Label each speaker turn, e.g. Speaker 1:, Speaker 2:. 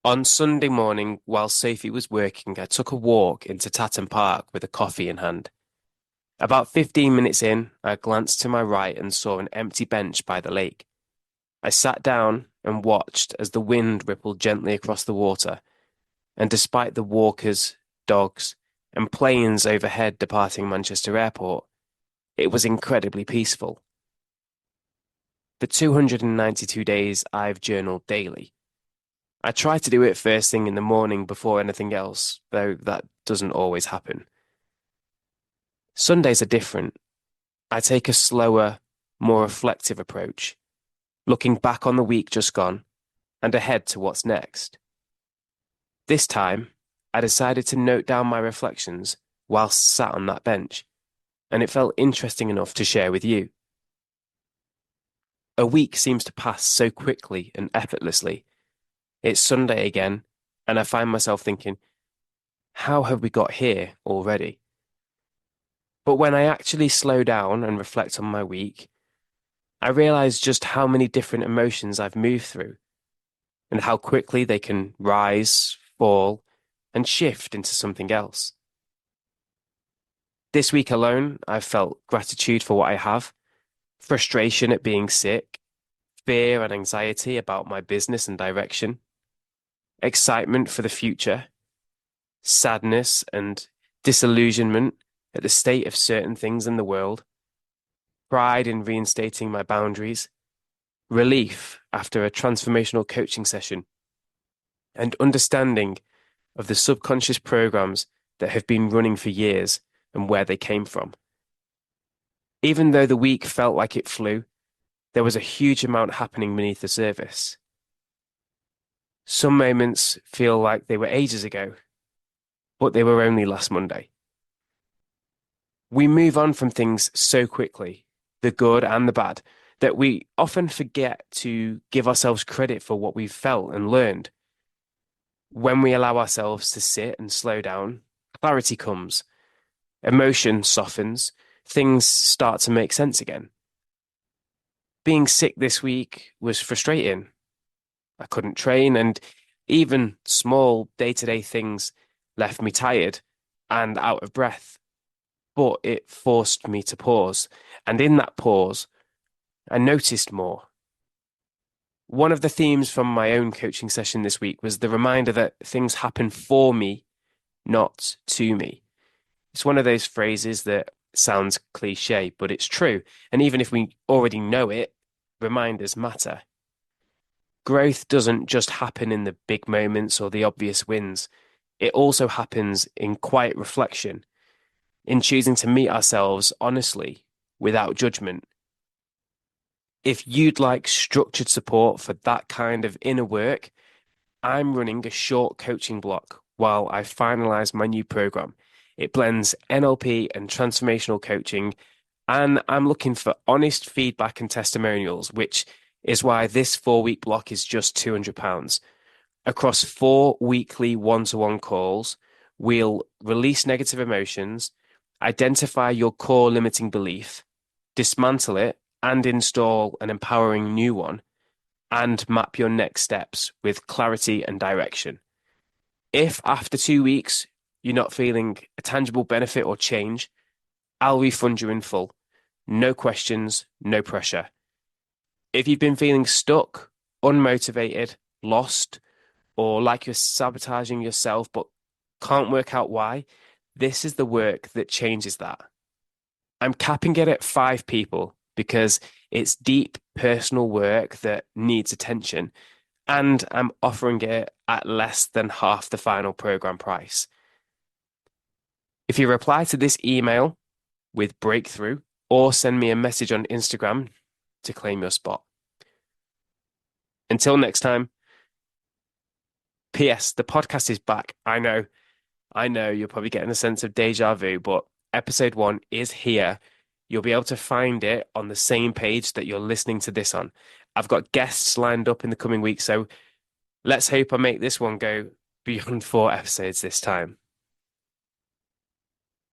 Speaker 1: On Sunday morning, while Sophie was working, I took a walk into Tatton Park with a coffee in hand. About 15 minutes in, I glanced to my right and saw an empty bench by the lake. I sat down and watched as the wind rippled gently across the water, and despite the walkers, dogs, and planes overhead departing Manchester Airport, it was incredibly peaceful. For 292 days, I've journaled daily. I try to do it first thing in the morning before anything else, though that doesn't always happen. Sundays are different. I take a slower, more reflective approach, looking back on the week just gone and ahead to what's next. This time, I decided to note down my reflections whilst sat on that bench, and it felt interesting enough to share with you. A week seems to pass so quickly and effortlessly. It's Sunday again, and I find myself thinking, how have we got here already? But when I actually slow down and reflect on my week, I realize just how many different emotions I've moved through and how quickly they can rise, fall, and shift into something else. This week alone, I've felt gratitude for what I have, frustration at being sick, fear and anxiety about my business and direction, excitement for the future, sadness and disillusionment at the state of certain things in the world, pride in reinstating my boundaries, relief after a transformational coaching session, and understanding of the subconscious programs that have been running for years and where they came from. Even though the week felt like it flew, there was a huge amount happening beneath the surface. Some moments feel like they were ages ago, but they were only last Monday. We move on from things so quickly, the good and the bad, that we often forget to give ourselves credit for what we've felt and learned. When we allow ourselves to sit and slow down, clarity comes, emotion softens, things start to make sense again. Being sick this week was frustrating. I couldn't train, and even small day-to-day things left me tired and out of breath. But it forced me to pause, and in that pause, I noticed more. One of the themes from my own coaching session this week was the reminder that things happen for me, not to me. It's one of those phrases that sounds cliche, but it's true. And even if we already know it, reminders matter. Growth doesn't just happen in the big moments or the obvious wins. It also happens in quiet reflection, in choosing to meet ourselves honestly, without judgment. If you'd like structured support for that kind of inner work, I'm running a short coaching block while I finalize my new program. It blends NLP and transformational coaching, and I'm looking for honest feedback and testimonials, which is why this 4-week block is just £200. Across 4 weekly one-to-one calls, we'll release negative emotions, identify your core limiting belief, dismantle it, and install an empowering new one, and map your next steps with clarity and direction. If after 2 weeks you're not feeling a tangible benefit or change, I'll refund you in full. No questions, no pressure. If you've been feeling stuck, unmotivated, lost, or like you're sabotaging yourself but can't work out why, this is the work that changes that. I'm capping it at 5 people because it's deep personal work that needs attention, and I'm offering it at less than half the final program price. If you reply to this email with breakthrough or send me a message on Instagram to claim your spot. Until next time, P.S. The podcast is back. I know you're probably getting a sense of deja vu, but episode 1 is here. You'll be able to find it on the same page that you're listening to this on. I've got guests lined up in the coming weeks, so let's hope I make this one go beyond 4 episodes this time.